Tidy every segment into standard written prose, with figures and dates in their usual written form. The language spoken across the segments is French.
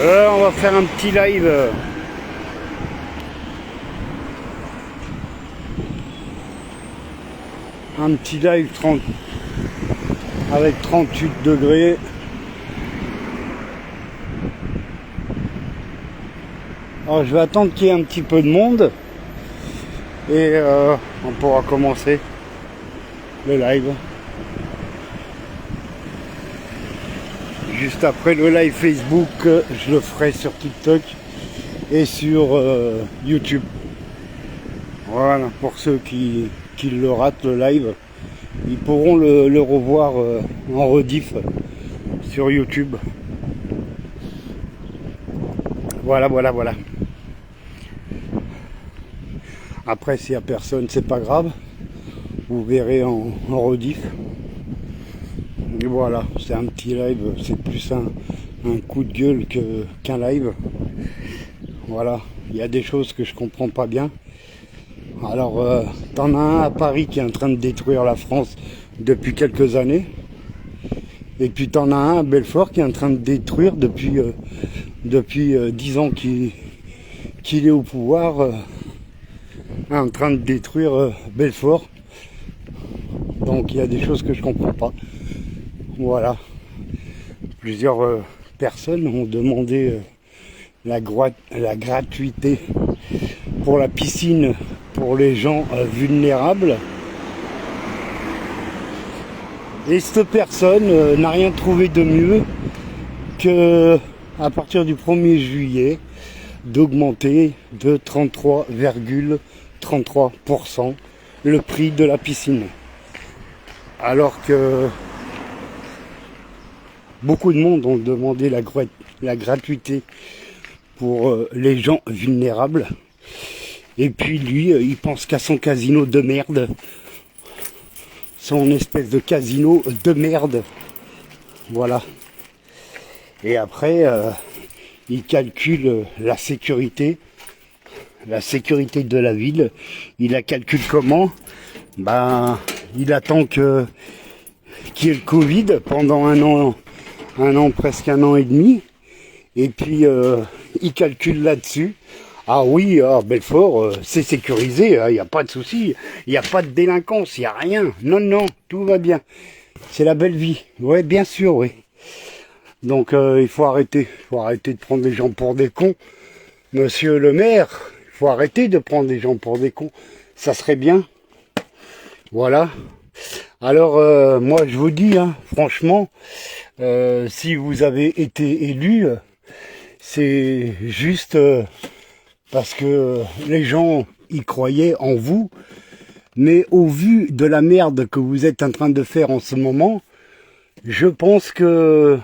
On va faire un petit live. Un petit live 30 avec 38 degrés. Alors je vais attendre qu'il y ait un petit peu de monde et on pourra commencer le live. Juste après le live Facebook, je le ferai sur TikTok et sur YouTube. Voilà, pour ceux qui le ratent le live, ils pourront le revoir en rediff sur YouTube. Voilà. Après, s'il n'y a personne, c'est pas grave. Vous verrez en rediff. Et voilà, c'est un petit live, c'est plus un coup de gueule qu'un live. Voilà, il y a des choses que je comprends pas bien. Alors, t'en as un à Paris qui est en train de détruire la France depuis quelques années. Et puis t'en as un à Belfort qui est en train de détruire depuis 10 ans qu'il est au pouvoir, en train de détruire Belfort. Donc il y a des choses que je comprends pas. Voilà. Plusieurs personnes ont demandé la gratuité pour la piscine pour les gens vulnérables. Et cette personne n'a rien trouvé de mieux que, à partir du 1er juillet, d'augmenter de 33,33% le prix de la piscine. Alors que beaucoup de monde ont demandé la gratuité pour les gens vulnérables. Et puis lui, il pense qu'à son casino de merde. Son espèce de casino de merde. Voilà. Et après, il calcule la sécurité de la ville. Il la calcule comment? Il attend qu'il y ait le Covid pendant un an, presque un an et demi. Et puis, il calcule là-dessus. Ah oui, Belfort, c'est sécurisé, il n'y a pas de souci, il n'y a pas de délinquance, il n'y a rien. Non, tout va bien. C'est la belle vie. Ouais, bien sûr, oui. Donc, il faut arrêter de prendre les gens pour des cons. Monsieur le maire, il faut arrêter de prendre les gens pour des cons. Ça serait bien. Voilà. Alors, moi, je vous dis, franchement, si vous avez été élu, c'est juste parce que les gens y croyaient en vous. Mais au vu de la merde que vous êtes en train de faire en ce moment, je pense que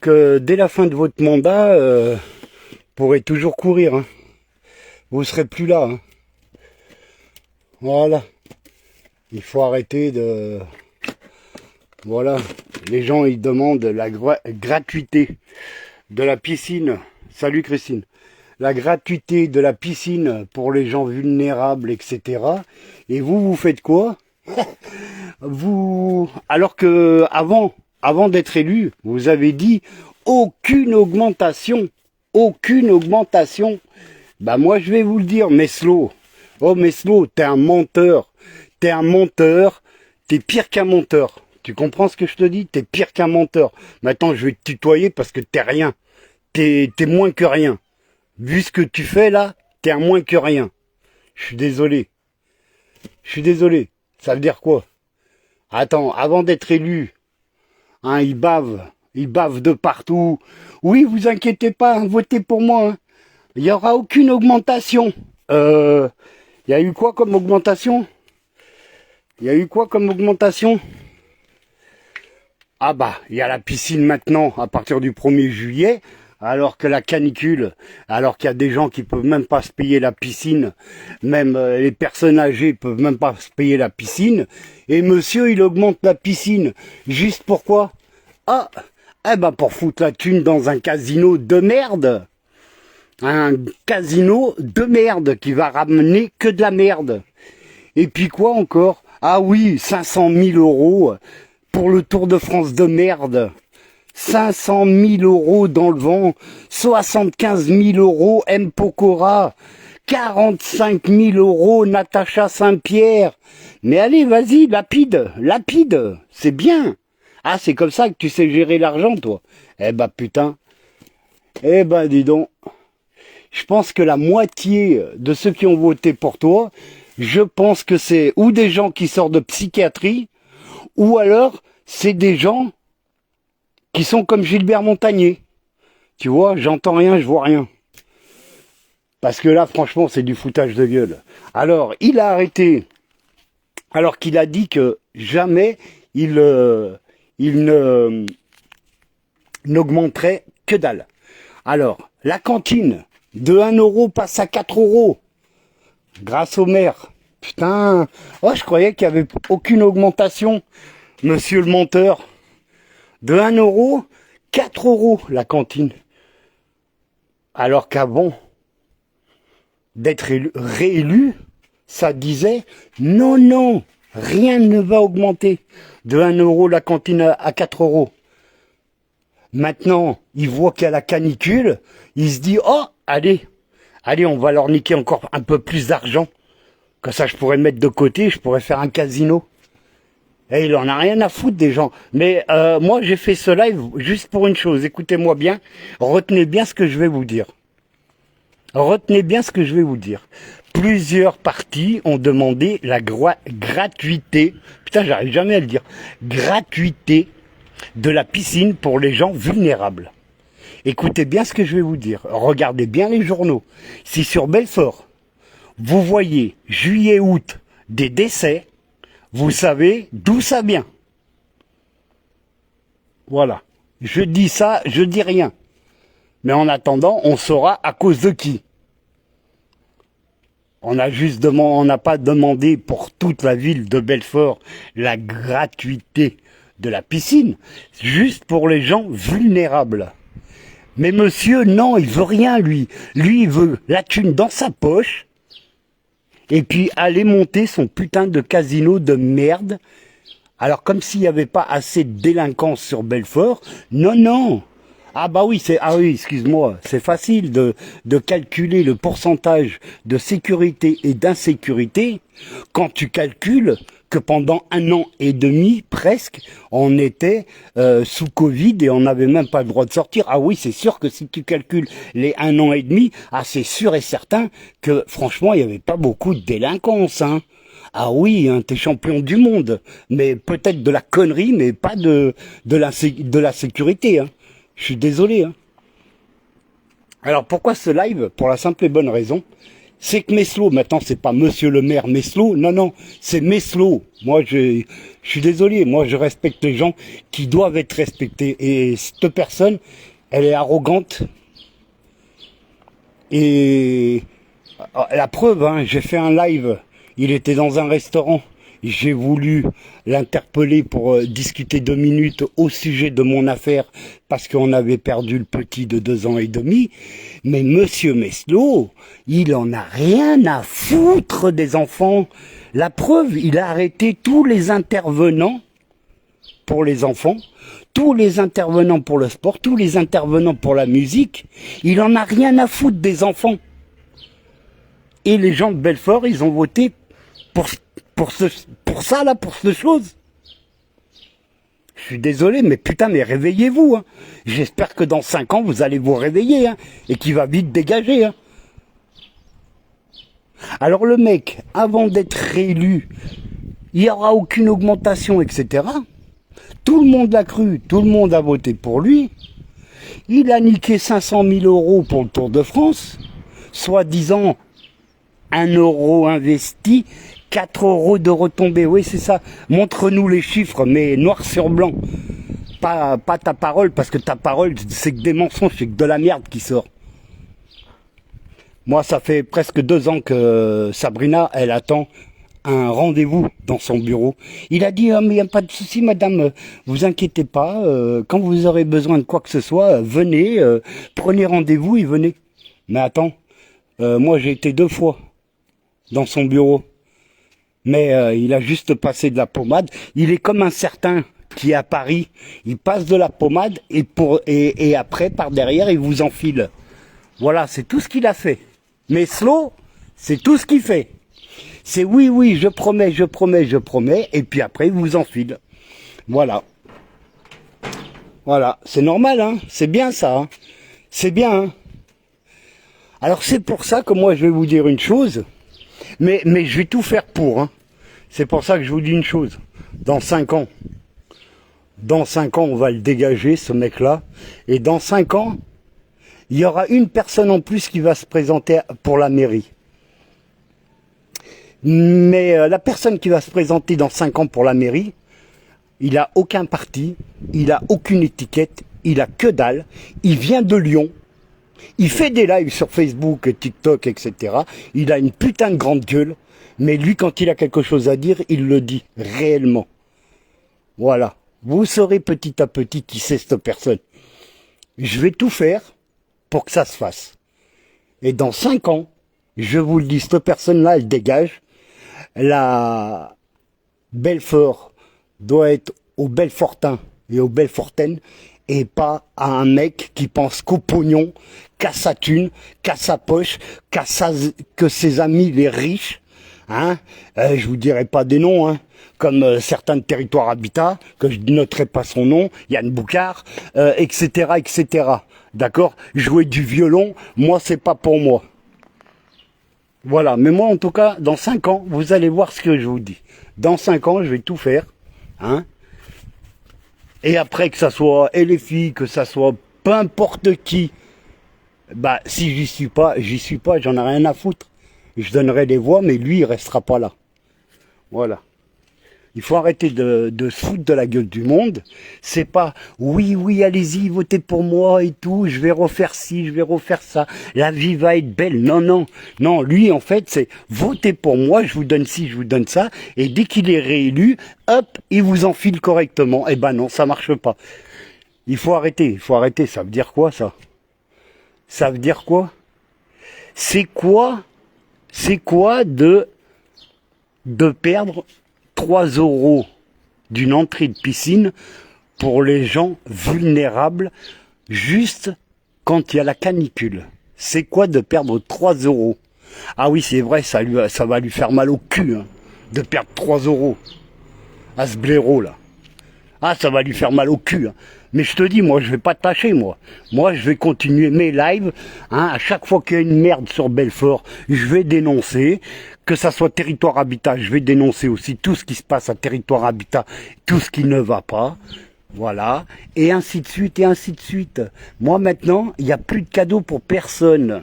dès la fin de votre mandat, vous pourrez toujours courir. Vous serez plus là. Voilà. Il faut arrêter de... Voilà. Les gens, ils demandent la gratuité de la piscine. Salut Christine. La gratuité de la piscine pour les gens vulnérables, etc. Et vous faites quoi? Alors que avant d'être élu, vous avez dit aucune augmentation. Moi je vais vous le dire, Meslo. Oh Meslo, t'es un menteur. T'es pire qu'un menteur. Tu comprends ce que je te dis? T'es pire qu'un menteur. Maintenant je vais te tutoyer parce que t'es rien. T'es moins que rien. Vu ce que tu fais là, t'es un moins que rien. Je suis désolé. Ça veut dire quoi? Attends, avant d'être élu, il bave de partout. Oui, vous inquiétez pas, votez pour moi. Il n'y aura aucune augmentation. Il y a eu quoi comme augmentation? Il y a la piscine maintenant, à partir du 1er juillet. Alors que la canicule, alors qu'il y a des gens qui peuvent même pas se payer la piscine, même les personnes âgées peuvent même pas se payer la piscine, et monsieur il augmente la piscine, juste pourquoi? Pour foutre la thune dans un casino de merde, qui va ramener que de la merde. Et puis quoi encore? Ah oui, 500 000 € pour le Tour de France de merde. 500 000 euros dans le vent, 75 000 euros M. Pokora, 45 000 euros Natacha Saint-Pierre. Mais allez, vas-y, lapide, c'est bien. Ah, c'est comme ça que tu sais gérer l'argent, toi. Eh ben, putain. Eh ben, dis donc. Je pense que la moitié de ceux qui ont voté pour toi, je pense que c'est ou des gens qui sortent de psychiatrie, ou alors c'est des gens qui sont comme Gilbert Montagnier. Tu vois, j'entends rien, je vois rien. Parce que là, franchement, c'est du foutage de gueule. Alors, il a arrêté, alors qu'il a dit que jamais il n'augmenterait que dalle. Alors, la cantine de 1 euro passe à 4 euros. Grâce au maire. Putain, oh, je croyais qu'il n'y avait aucune augmentation. Monsieur le menteur. De 1 euro, 4 euros la cantine. Alors qu'avant d'être réélu, ça disait non, non, rien ne va augmenter. De 1 euro la cantine à 4 euros. Maintenant, il voit qu'il y a la canicule, il se dit oh, allez, on va leur niquer encore un peu plus d'argent. Comme ça, je pourrais mettre de côté, je pourrais faire un casino. Et il en a rien à foutre des gens. Mais moi, j'ai fait ce live juste pour une chose. Écoutez-moi bien. Retenez bien ce que je vais vous dire. Retenez bien ce que je vais vous dire. Plusieurs partis ont demandé la gratuité. Putain, j'arrive jamais à le dire. Gratuité de la piscine pour les gens vulnérables. Écoutez bien ce que je vais vous dire. Regardez bien les journaux. Si sur Belfort, vous voyez juillet-août des décès, vous savez d'où ça vient. Voilà. Je dis ça, je dis rien. Mais en attendant, on saura à cause de qui. On n'a pas demandé pour toute la ville de Belfort la gratuité de la piscine, juste pour les gens vulnérables. Mais monsieur, non, il veut rien, lui. Lui, il veut la thune dans sa poche, et puis aller monter son putain de casino de merde. Alors, comme s'il n'y avait pas assez de délinquance sur Belfort, non, non. Ah bah oui, excuse-moi, c'est facile de calculer le pourcentage de sécurité et d'insécurité quand tu calcules que pendant 1 an et demi, presque, on était sous Covid et on n'avait même pas le droit de sortir. Ah oui, c'est sûr que si tu calcules les 1 an et demi, ah c'est sûr et certain que franchement, il n'y avait pas beaucoup de délinquance, hein. Ah oui, hein, t'es champion du monde, mais peut-être de la connerie, mais pas de la sécurité, hein. Je suis désolé, hein. Alors pourquoi ce live? Pour la simple et bonne raison, c'est que Meslot, maintenant c'est pas monsieur le maire Meslot, non, c'est Meslot. Moi je suis désolé, moi je respecte les gens qui doivent être respectés. Et cette personne, elle est arrogante. Et la preuve, hein, j'ai fait un live, il était dans un restaurant. J'ai voulu l'interpeller pour discuter 2 minutes au sujet de mon affaire parce qu'on avait perdu le petit de 2 ans et demi. Mais monsieur Meslot, il en a rien à foutre des enfants. La preuve, il a arrêté tous les intervenants pour les enfants, tous les intervenants pour le sport, tous les intervenants pour la musique. Il en a rien à foutre des enfants. Et les gens de Belfort, ils ont voté pour cette chose. Je suis désolé, mais putain, mais réveillez-vous, hein. J'espère que dans 5 ans, vous allez vous réveiller, hein, et qu'il va vite dégager, hein. Alors le mec, avant d'être réélu, il n'y aura aucune augmentation, etc. Tout le monde l'a cru, tout le monde a voté pour lui. Il a niqué 500 000 euros pour le Tour de France, soi-disant 1 euro investi, 4 euros de retombées. Oui, c'est ça. Montre-nous les chiffres, mais noir sur blanc. Pas ta parole, parce que ta parole, c'est que des mensonges, c'est que de la merde qui sort. Moi, ça fait presque 2 ans que Sabrina, elle attend un rendez-vous dans son bureau. Il a dit, oh, mais il n'y a pas de souci, madame, vous inquiétez pas, quand vous aurez besoin de quoi que ce soit, venez, prenez rendez-vous et venez. Mais attends, moi j'ai été 2 fois dans son bureau. Mais il a juste passé de la pommade. Il est comme un certain qui est à Paris, il passe de la pommade et après, par derrière, il vous enfile. Voilà, c'est tout ce qu'il a fait. Mais Slow, c'est tout ce qu'il fait. C'est oui, oui, je promets, je promets, je promets, et puis après, il vous enfile. Voilà. Voilà, c'est normal, hein, c'est bien ça, hein. C'est bien, hein. Alors c'est pour ça que moi, je vais vous dire une chose, mais je vais tout faire pour, hein. C'est pour ça que je vous dis une chose. Dans 5 ans, on va le dégager, ce mec-là. Et dans 5 ans, il y aura une personne en plus qui va se présenter pour la mairie. Mais la personne qui va se présenter dans 5 ans pour la mairie, il a aucun parti, il a aucune étiquette, il a que dalle, il vient de Lyon, il fait des lives sur Facebook, TikTok, etc. Il a une putain de grande gueule, mais lui, quand il a quelque chose à dire, il le dit réellement. Voilà. Vous saurez petit à petit qui c'est cette personne. Je vais tout faire pour que ça se fasse. Et dans 5 ans, je vous le dis, cette personne-là, elle dégage. La Belfort doit être au Belfortin et au Belfortaine et pas à un mec qui pense qu'au pognon, qu'à sa thune, qu'à sa poche, que ses amis les riches. Hein, je vous dirai pas des noms, hein, comme certains de Territoire Habitat, que je noterai pas son nom, Yann Boucard, etc., etc. D'accord? Jouer du violon, moi c'est pas pour moi. Voilà, mais moi en tout cas, dans 5 ans, vous allez voir ce que je vous dis. Dans 5 ans, je vais tout faire, hein. Et après, que ça soit et les filles, que ça soit peu importe qui, bah si j'y suis pas, j'en ai rien à foutre. Je donnerai des voix, mais lui, il restera pas là. Voilà. Il faut arrêter de se foutre de la gueule du monde. C'est pas, oui, oui, allez-y, votez pour moi et tout, je vais refaire ci, je vais refaire ça, la vie va être belle. Non, non, non, lui, en fait, c'est, votez pour moi, je vous donne ci, je vous donne ça, et dès qu'il est réélu, hop, il vous enfile correctement. Eh ben non, ça marche pas. Il faut arrêter, ça veut dire quoi, ça? Ça veut dire quoi? C'est quoi de perdre 3 € d'une entrée de piscine pour les gens vulnérables juste quand il y a la canicule? C'est quoi de perdre 3 €? Ah oui, c'est vrai, ça va lui faire mal au cul, hein, de perdre 3 € à ce blaireau là. Ah, ça va lui faire mal au cul, hein. Mais je te dis, moi, je vais pas tâcher, moi. Moi, je vais continuer mes lives, hein. À chaque fois qu'il y a une merde sur Belfort, je vais dénoncer. Que ça soit Territoire Habitat, je vais dénoncer aussi tout ce qui se passe à Territoire Habitat, tout ce qui ne va pas. Voilà. Et ainsi de suite, et ainsi de suite. Moi, maintenant, il n'y a plus de cadeaux pour personne.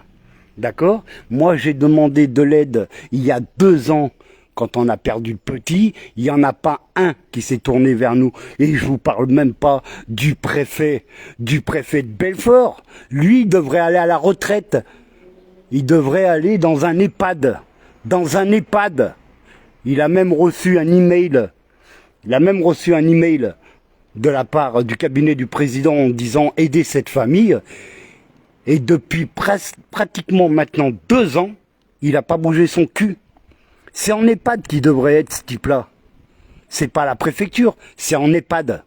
D'accord? Moi, j'ai demandé de l'aide il y a 2 ans. Quand on a perdu le petit, il n'y en a pas un qui s'est tourné vers nous. Et je vous parle même pas du préfet de Belfort. Lui, il devrait aller à la retraite. Il devrait aller dans un EHPAD. Dans un EHPAD. Il a même reçu un email. De la part du cabinet du président en disant aider cette famille. Et depuis pratiquement maintenant 2 ans, il n'a pas bougé son cul. C'est en EHPAD qui devrait être ce type-là. C'est pas la préfecture, c'est en EHPAD.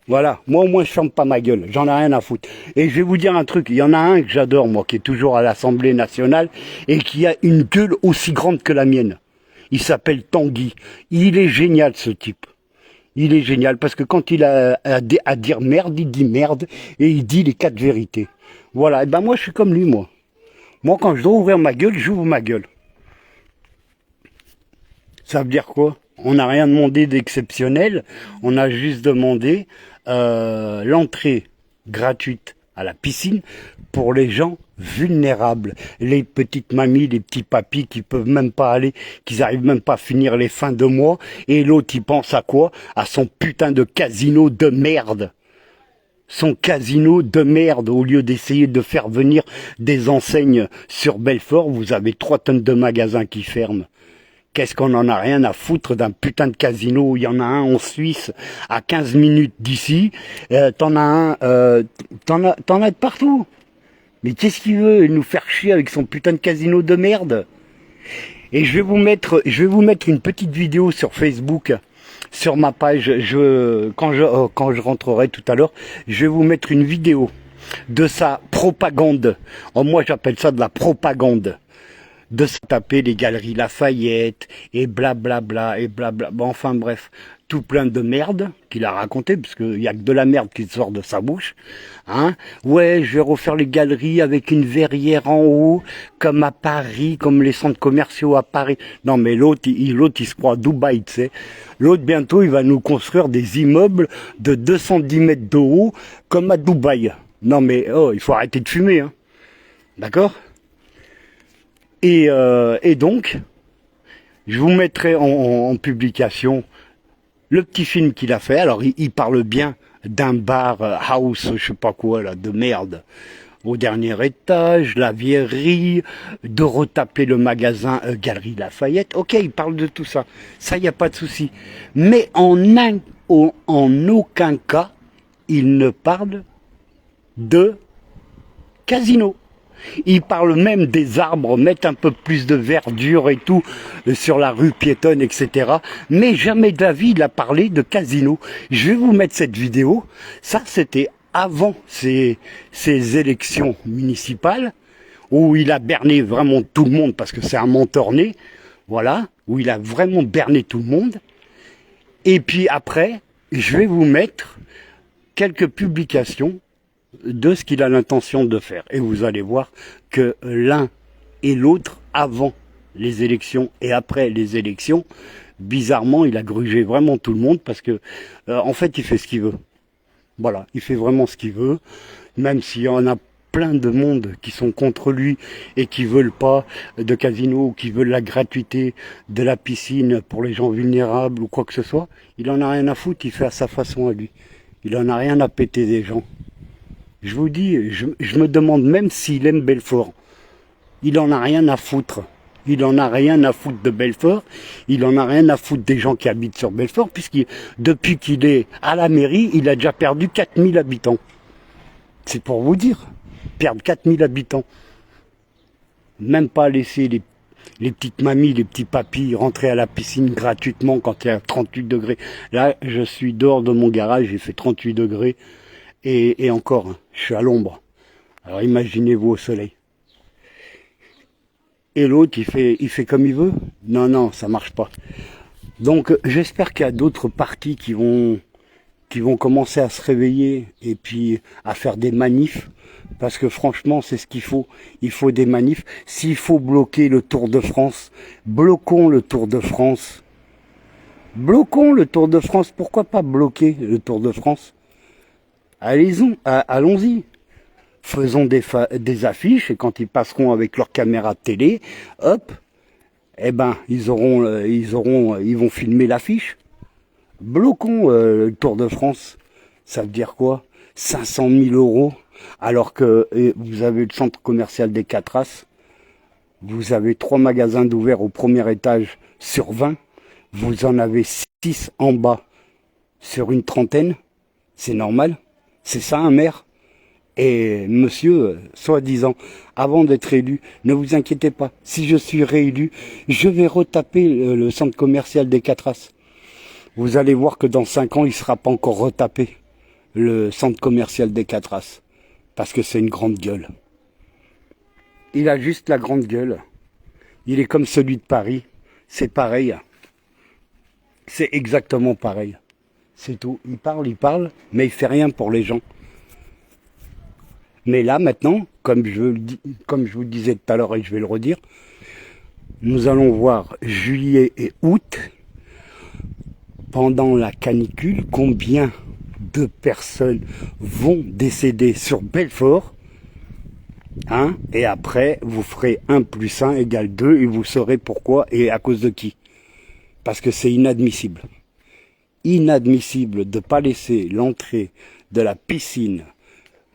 Voilà, moi au moins je ferme pas ma gueule, j'en ai rien à foutre. Et je vais vous dire un truc, il y en a un que j'adore moi, qui est toujours à l'Assemblée nationale, et qui a une gueule aussi grande que la mienne. Il s'appelle Tanguy. Il est génial ce type. Il est génial, parce que quand il a à dire merde, il dit merde, et il dit les 4 vérités. Voilà, et ben moi je suis comme lui, moi. Moi quand je dois ouvrir ma gueule, j'ouvre ma gueule. Ça veut dire quoi? On n'a rien demandé d'exceptionnel, on a juste demandé l'entrée gratuite à la piscine pour les gens vulnérables, les petites mamies, les petits papis qui peuvent même pas aller, qui arrivent même pas à finir les fins de mois, et l'autre il pense à quoi? À son putain de casino de merde. Son casino de merde, au lieu d'essayer de faire venir des enseignes sur Belfort, vous avez 3 tonnes de magasins qui ferment. Qu'est-ce qu'on en a rien à foutre d'un putain de casino? Il y en a un en Suisse, à 15 minutes d'ici. T'en as de partout. Mais qu'est-ce qu'il veut nous faire chier avec son putain de casino de merde? Et je vais vous mettre une petite vidéo sur Facebook sur ma page, quand je rentrerai tout à l'heure, je vais vous mettre une vidéo de sa propagande. Oh, moi j'appelle ça de la propagande. De se taper les galeries Lafayette et blablabla et blabla. Bon, enfin bref, tout plein de merde qu'il a raconté, parce qu'il y a que de la merde qui sort de sa bouche. Hein? Ouais, je vais refaire les galeries avec une verrière en haut, comme à Paris, comme les centres commerciaux à Paris. Non mais l'autre, il se croit à Dubaï, tu sais. L'autre, bientôt, il va nous construire des immeubles de 210 mètres de haut, comme à Dubaï. Non mais, oh, il faut arrêter de fumer, hein. D'accord ? Et donc, je vous mettrai en publication le petit film qu'il a fait. Alors, il parle bien d'un bar house, je sais pas quoi, là, de merde, au dernier étage, la vieillerie, de retaper le magasin Galerie Lafayette. Ok, il parle de tout ça. Ça, il n'y a pas de souci. Mais en aucun cas, il ne parle de casino. Il parle même des arbres, mettre un peu plus de verdure et tout sur la rue piétonne, etc. Mais jamais de la vie il a parlé de casino. Je vais vous mettre cette vidéo. Ça, c'était avant ces élections municipales, où il a berné vraiment tout le monde, parce que c'est un menteur né, voilà, où il a vraiment berné tout le monde. Et puis après, je vais vous mettre quelques publications de ce qu'il a l'intention de faire. Et vous allez voir que l'un et l'autre, avant les élections et après les élections, bizarrement, il a grugé vraiment tout le monde, parce que, en fait, il fait ce qu'il veut. Voilà, il fait vraiment ce qu'il veut, même s'il y en a plein de monde qui sont contre lui et qui veulent pas de casino, ou qui veulent la gratuité de la piscine pour les gens vulnérables ou quoi que ce soit. Il en a rien à foutre, il fait à sa façon à lui. Il en a rien à péter des gens. Je vous dis, je me demande même s'il aime Belfort. Il en a rien à foutre. Il en a rien à foutre de Belfort. Il en a rien à foutre des gens qui habitent sur Belfort, puisque depuis qu'il est à la mairie, il a déjà perdu 4000 habitants. C'est pour vous dire. Perdre 4000 habitants. Même pas laisser les petites mamies, les petits papis rentrer à la piscine gratuitement quand il y a 38 degrés. Là, je suis dehors de mon garage, il fait 38 degrés. Et encore, je suis à l'ombre. Alors imaginez-vous au soleil. Et l'autre, il fait comme il veut. Non, non, ça marche pas. Donc j'espère qu'il y a d'autres partis qui vont commencer à se réveiller et puis à faire des manifs. Parce que franchement, c'est ce qu'il faut. Il faut des manifs. S'il faut bloquer le Tour de France, bloquons le Tour de France. Bloquons le Tour de France. Pourquoi pas bloquer le Tour de France ? Allons-y. Faisons des affiches, et quand ils passeront avec leur caméra de télé, hop, eh ben, ils vont filmer l'affiche. Bloquons le Tour de France. Ça veut dire quoi? 500 000 euros, alors que vous avez le centre commercial des Quatre As, vous avez 3 magasins d'ouverts au premier étage sur 20, vous en avez 6 en bas sur une trentaine. C'est normal? C'est ça un maire? Et monsieur, soi-disant, avant d'être élu, ne vous inquiétez pas, si je suis réélu, je vais retaper le centre commercial des Quatre As. Vous allez voir que dans 5 ans, il ne sera pas encore retapé, le centre commercial des Quatre As. Parce que c'est une grande gueule. Il a juste la grande gueule. Il est comme celui de Paris. C'est pareil. C'est exactement pareil. C'est tout. Il parle, mais il fait rien pour les gens. Mais là, maintenant, comme je vous le disais tout à l'heure et je vais le redire, nous allons voir juillet et août, pendant la canicule, combien de personnes vont décéder sur Belfort. Hein, et après, vous ferez 1 + 1 = 2 et vous saurez pourquoi et à cause de qui. Parce que c'est inadmissible. Inadmissible de ne pas laisser l'entrée de la piscine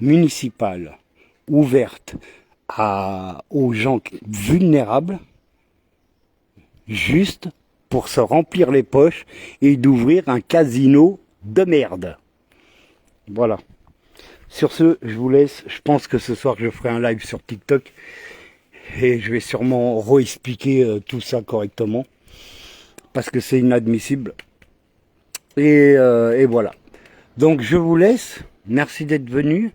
municipale ouverte aux gens vulnérables, juste pour se remplir les poches et d'ouvrir un casino de merde. Voilà. Sur ce, je vous laisse. Je pense que ce soir, je ferai un live sur TikTok et je vais sûrement réexpliquer tout ça correctement parce que c'est inadmissible. Et voilà. Donc je vous laisse. Merci d'être venu.